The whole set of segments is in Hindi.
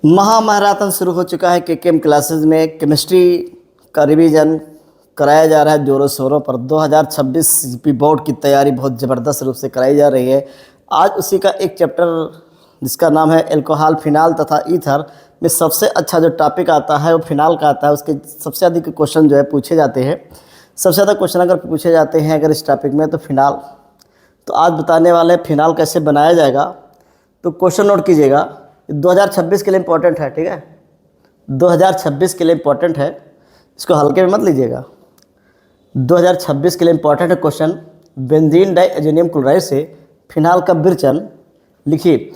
महामैराथन शुरू हो चुका है। केकेएम क्लासेस में केमिस्ट्री का रिवीजन कराया जा रहा है जोरों शोरों पर। 2026 यूपी बोर्ड की तैयारी बहुत ज़बरदस्त रूप से कराई जा रही है। आज उसी का एक चैप्टर जिसका नाम है एल्कोहल, फिनाल तथा ईथर में सबसे अच्छा जो टॉपिक आता है वो फिनाल का आता है। उसके सबसे अधिक क्वेश्चन जो है पूछे जाते हैं। सबसे ज़्यादा क्वेश्चन अगर पूछे जाते हैं अगर इस टॉपिक में तो फिनाल। तो आज बताने वाले हैं फिनाल कैसे बनाया जाएगा। तो क्वेश्चन नोट कीजिएगा, 2026 के लिए इम्पोर्टेंट है, ठीक है। 2026 के लिए इम्पोर्टेंट है, इसको हल्के में मत लीजिएगा। 2026 के लिए इम्पोर्टेंट है क्वेश्चन। बेंजीन डाइएजोनियम क्लोराइड से फिनाल का विरचन लिखिए।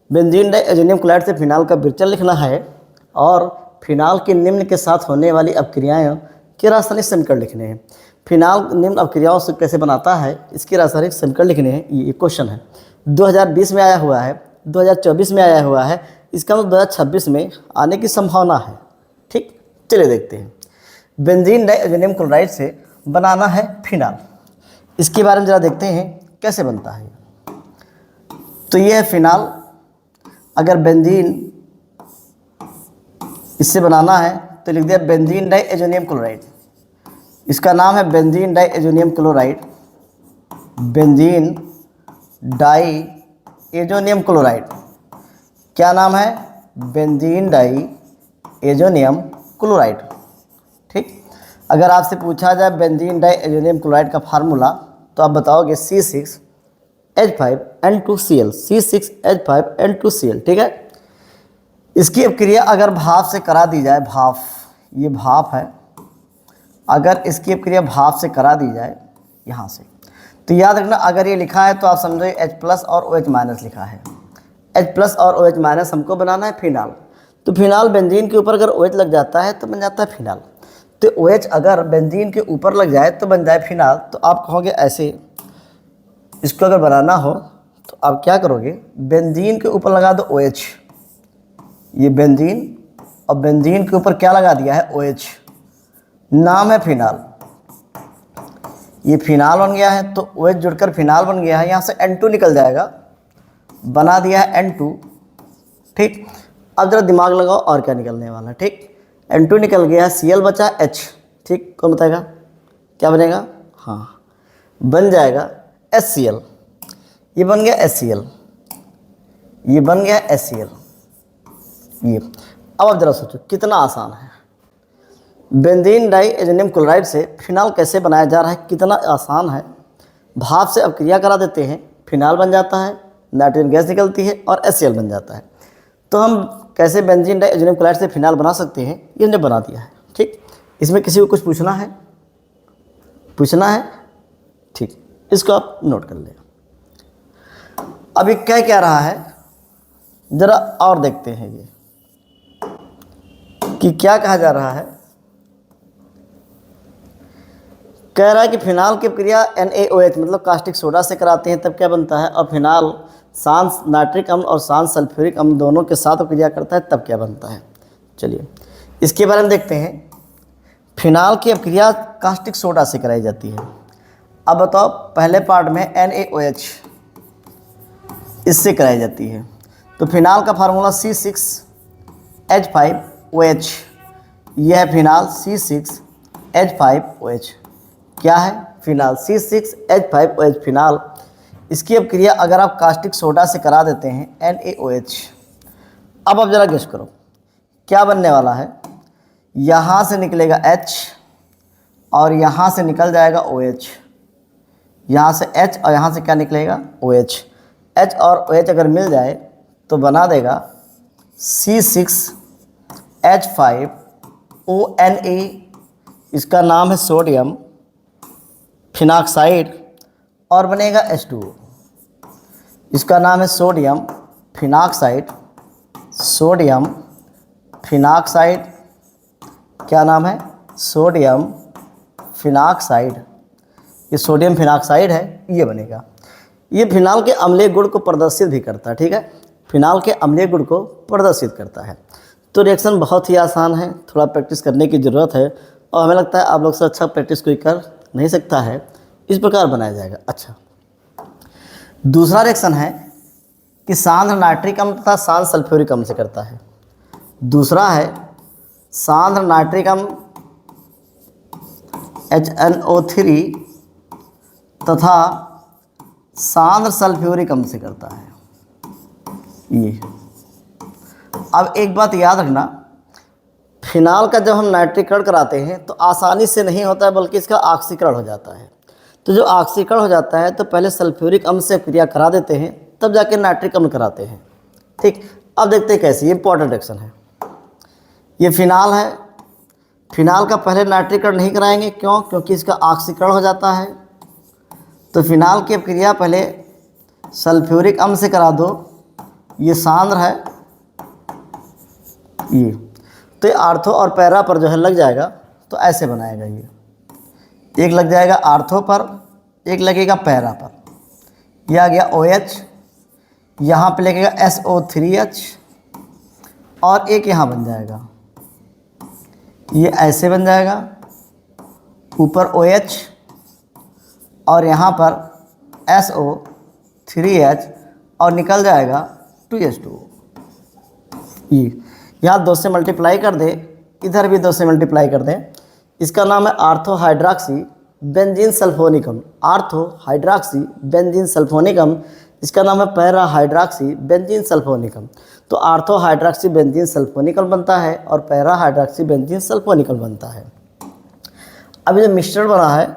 बेंजीन डाइएजोनियम क्लोराइड से फिनाल का विरचन लिखना है और फिनाल के निम्न के साथ होने वाली अपक्रियाएं के रासायनिक समीकरण लिखने हैं। फिनाल निम्न अपक्रियाओं से कैसे बनाता है इसके रासायनिक समीकरण लिखने हैं। ये क्वेश्चन है, 2020 में आया हुआ है, 2024 में आया हुआ है, इसका मतलब 2026 में आने की संभावना है। ठीक, चलिए देखते हैं। बेंजीन डाइएजोनियम क्लोराइड से बनाना है फिनाल, इसके बारे में ज़रा देखते हैं कैसे बनता है। तो ये है फिनाल। अगर बेंजीन इससे बनाना है तो लिख दिया बेंजीन डाइएजोनियम क्लोराइड। इसका नाम है benzene diazonium chloride. Benzene diazonium chloride, क्या नाम है? Benzene diazonium chloride. ठीक, अगर आपसे पूछा जाए बेंजीन डाइएजोनियम क्लोराइड का फार्मूला तो आप बताओगे C6H5N2Cl, C6H5N2Cl। ठीक है, इसकी अपक्रिया अगर भाप से करा दी जाए, भाप, ये भाप है, अगर इसकी अपक्रिया भाप से करा दी जाए यहाँ से, तो याद रखना अगर ये लिखा है तो आप समझो H+ और OH- लिखा है। H+ और OH- हमको बनाना है फिनाल। तो फिनाल बेंजीन के ऊपर अगर OH लग जाता है तो बन जाता है फिनाल। तो OH अगर बेंजीन के ऊपर लग जाए तो बन जाए फिनाल। तो आप कहोगे ऐसे, इसको अगर बनाना हो तो आप क्या करोगे, बेंजीन के ऊपर लगा दो OH, ये बेंजीन, और बेंजीन के ऊपर क्या लगा दिया है, OH, नाम है फिनाल। ये फिनाल बन गया है तो OH जुड़कर फिनाल बन गया है। यहाँ से N2 निकल जाएगा, बना दिया है N2। ठीक, अब जरा दिमाग लगाओ और क्या निकलने वाला है। ठीक, N2 निकल गया, Cl बचा H। ठीक, कौन बताएगा क्या बनेगा? हाँ, बन जाएगा HCl। ये बन गया HCl, ये बन गया HCl। ये अब आप जरा सोचो कितना आसान है। बेंजीन डाइएजोनियम क्लोराइड से फिनाल कैसे बनाया जा रहा है, कितना आसान है। भाप से अपक्रिया करा देते हैं, फिनाल बन जाता है, नाइट्रोजन गैस निकलती है और HCl बन जाता है। तो हम कैसे बेंजीन डाइएजोनियम क्लोराइड से फिनाल बना सकते हैं, ये हमने बना दिया है। ठीक, इसमें किसी को कुछ पूछना है? पूछना है? ठीक, इसको आप नोट कर लें। अभी क्या रहा है ज़रा और देखते हैं ये कि क्या कहा जा रहा है। कह रहा है कि फिनाल की प्रक्रिया NaOH मतलब कास्टिक सोडा से कराते हैं तब क्या बनता है, और फिनाल सांस नाइट्रिक अम्ल और सांस सल्फ्यूरिक अम्ल दोनों के साथ प्रक्रिया करता है तब क्या बनता है। चलिए इसके बारे में देखते हैं। फिनाल की अपक्रिया कास्टिक सोडा से कराई जाती है। अब बताओ, पहले पार्ट में NaOH इससे कराई जाती है। तो फिनाल का फार्मूला C6H5OH, यह है फिनाल C6H5OH। क्या है? Phenol C6H5OH phenol. इसकी अपक्रिया अगर आप कास्टिक सोडा से करा देते हैं NaOH। अब आप जरा गेस करो क्या बनने वाला है। यहाँ से निकलेगा H और यहाँ से निकल जाएगा OH। यहाँ से H और यहाँ से क्या निकलेगा, OH। H और OH अगर मिल जाए तो बना देगा C6H5ONA। इसका नाम है सोडियम फिनाक्साइड और बनेगा H2O। इसका नाम है सोडियम फिनाक्साइड, सोडियम फिनाक्साइड। क्या नाम है? Sodium phenoxide. ये सोडियम फिनाक्साइड है, ये बनेगा। ये फिनाल के अम्लीय गुण को प्रदर्शित भी करता है। ठीक है, फिनाल के अम्लीय गुण को प्रदर्शित करता है। तो रिएक्शन बहुत ही आसान है, थोड़ा प्रैक्टिस करने की ज़रूरत है और हमें लगता है आप लोग से अच्छा प्रैक्टिस कोई कर नहीं सकता है। इस प्रकार बनाया जाएगा। अच्छा, दूसरा रिएक्शन है कि सांद्र नाइट्रिक अम्ल तथा सांद्र सल्फ्यूरिक अम्ल से करता है। दूसरा है सांद्र नाइट्रिक अम्ल HNO3 तथा सांद्र सल्फ्यूरिक अम्ल से करता है ये। अब एक बात याद रखना, फिनाल का जब हम नाइट्रीकरण कराते हैं तो आसानी से नहीं होता है, बल्कि इसका ऑक्सीकरण हो जाता है। तो जो ऑक्सीकरण हो जाता है तो पहले सल्फ्यूरिक अम्ल से क्रिया करा देते हैं, तब जाके नाइट्रिक अम्ल कराते हैं। ठीक, अब देखते हैं कैसे। ये इंपॉर्टेंट रिएक्शन है। ये फिनाल है, फिनाल का पहले नाइट्रीकरण नहीं कराएंगे, क्यों? क्योंकि इसका ऑक्सीकरण हो जाता है। तो फिनाल की क्रिया पहले सल्फ्यूरिक अम्ल से करा दो, ये सांद्र है ये, तो ये आर्थो और पैरा पर जो है लग जाएगा, तो ऐसे बनाएगा ये। एक लग जाएगा आर्थो पर, एक लगेगा पैरा पर। यह आ गया OH, यहाँ पे लगेगा SO3H और एक यहाँ बन जाएगा, ये ऐसे बन जाएगा, ऊपर OH और यहाँ पर SO3H और निकल जाएगा 2H2O। ये यहाँ 2 से मल्टीप्लाई कर दे, इधर भी 2 से मल्टीप्लाई कर दें। इसका नाम है आर्थो हाइड्रॉक्सी बेंजीन सल्फोनिक अम्ल। आर्थो हाइड्रॉक्सी बेंजीन सल्फोनिक अम्ल, इसका नाम है पैरा हाइड्रॉक्सी बेंजीन सल्फोनिक अम्ल। तो आर्थो हाइड्रॉक्सी बेंजीन सल्फोनिक अम्ल बनता है और पैरा हाइड्रॉक्सी बेंजीन सल्फोनिक अम्ल बनता है। अब ये जो मिश्रण बना है,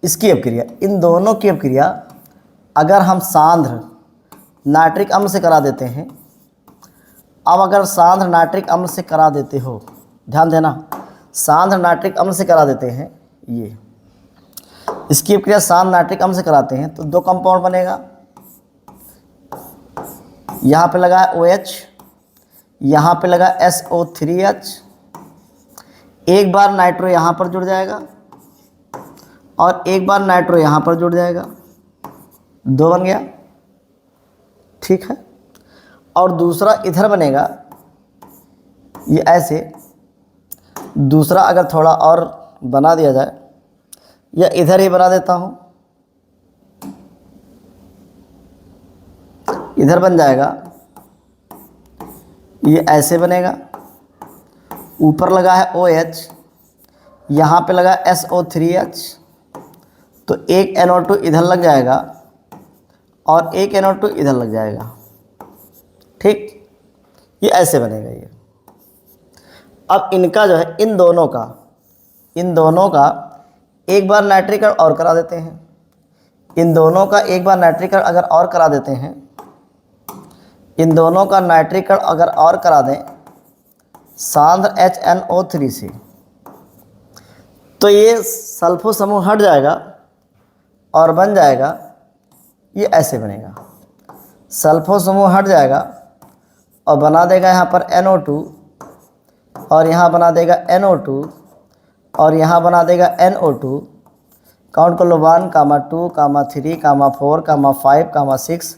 इसकी अपक्रिया, इन दोनों की अपक्रिया अगर हम सांद्र नाइट्रिक अम्ल से करा देते हैं, अब अगर सांद्र नाइट्रिक अम्ल से करा देते हो, ध्यान देना, सांद्र नाइट्रिक अम्ल से करा देते हैं, ये इसकी अपक्रिया सांद्र नाइट्रिक अम्ल से कराते हैं तो 2 कंपाउंड बनेगा। यहाँ पे लगा है OH, यहाँ पे लगा SO3H, एक बार नाइट्रो यहाँ पर जुड़ जाएगा और एक बार नाइट्रो यहाँ पर जुड़ जाएगा, 2 बन गया। ठीक है, और दूसरा इधर बनेगा ये ऐसे। दूसरा अगर थोड़ा और बना दिया जाए, या इधर ही बना देता हूँ, इधर बन जाएगा, ये ऐसे बनेगा, ऊपर लगा है OH, यहाँ पे लगा SO3H, तो एक NO2 इधर लग जाएगा और एक NO2 इधर लग जाएगा। ठीक, ये ऐसे बनेगा ये। अब इनका जो है, इन दोनों का एक बार नाइट्रीकरण और करा देते हैं। इन दोनों का एक बार नाइट्रीकरण अगर और करा देते हैं, इन दोनों का नाइट्रीकरण अगर और करा दें सांद्र HNO3 से, तो ये सल्फो समूह हट जाएगा और बन जाएगा, ये ऐसे बनेगा। सल्फो समूह हट जाएगा और बना देगा यहाँ पर NO2 और यहाँ बना देगा NO2 और यहाँ बना देगा NO2। काउंट कर लो 1, 2, 3, 4, 5, 6।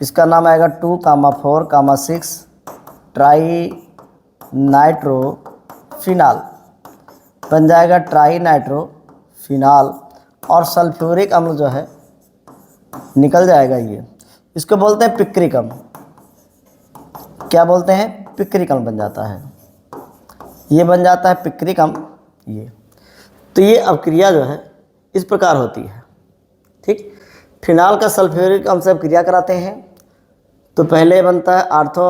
इसका नाम आएगा 2, 4, 6 ट्राई नाइट्रो फिनाल, बन जाएगा ट्राई नाइट्रो फिनाल, और सल्फ्यूरिक अम्ल जो है निकल जाएगा ये। इसको बोलते हैं पिक्रिक अम्ल। क्या बोलते हैं? पिक्रिक अम्ल बन जाता है, ये बन जाता है पिक्रिक अम्ल ये। तो ये अपक्रिया जो है इस प्रकार होती है। ठीक, फिनाल का सल्फ्यूरिक अम्ल से अपक्रिया कराते हैं तो पहले बनता है आर्थो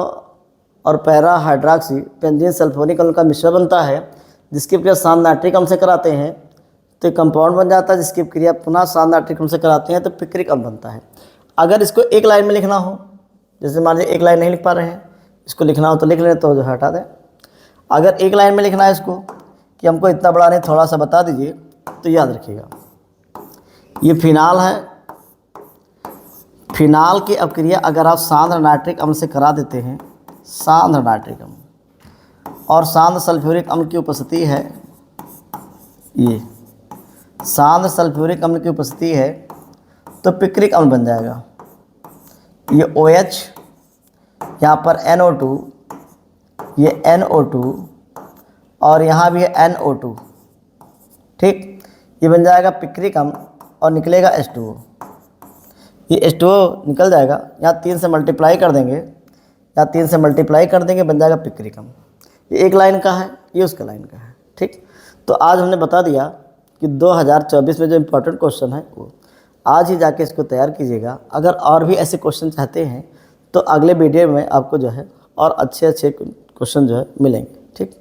और पैरा हाइड्रॉक्सी बेंजीन सल्फोनिक अम्ल का मिश्रण बनता है, जिसकी क्रिया सांद्र नाइट्रिक अम्ल से कराते हैं तो कंपाउंड बन जाता है, जिसकी क्रिया पुनः सांद्र नाइट्रिक अम्ल से कराते हैं तो पिक्रिक अम्ल बनता है। अगर इसको एक लाइन में लिखना हो, जैसे मान लीजिए एक लाइन नहीं लिख पा रहे हैं, इसको लिखना हो तो लिख लें, तो जो हटा दें। अगर एक लाइन में लिखना है इसको कि हमको इतना बड़ा नहीं थोड़ा सा बता दीजिए, तो याद रखिएगा ये फिनाल है। फिनाल की अपक्रिया अगर आप सांद्र नाइट्रिक अम्ल से करा देते हैं, सांद्र नाइट्रिक अम्ल और सांद्र सल्फ्यूरिक अम्ल की उपस्थिति है, ये सांद्र सल्फ्यूरिक अम्ल की उपस्थिति है तो पिक्रिक अम्ल बन जाएगा। ये OH, यहाँ पर NO2, ये NO2 और यहाँ भी है NO2। ठीक, ये बन जाएगा पिक्रिक अम्ल और निकलेगा H2O। ये H2O निकल जाएगा, यहाँ 3 से मल्टीप्लाई कर देंगे, यहाँ 3 से मल्टीप्लाई कर देंगे, बन जाएगा पिक्रिक अम्ल। ये एक लाइन का है, ये उसका लाइन का है। ठीक, तो आज हमने बता दिया कि 2024 में जो इम्पोर्टेंट क्वेश्चन है वो आज ही जाके इसको तैयार कीजिएगा। अगर और भी ऐसे क्वेश्चन चाहते हैं तो अगले वीडियो में आपको जो है और अच्छे अच्छे क्वेश्चन जो है मिलेंगे। ठीक।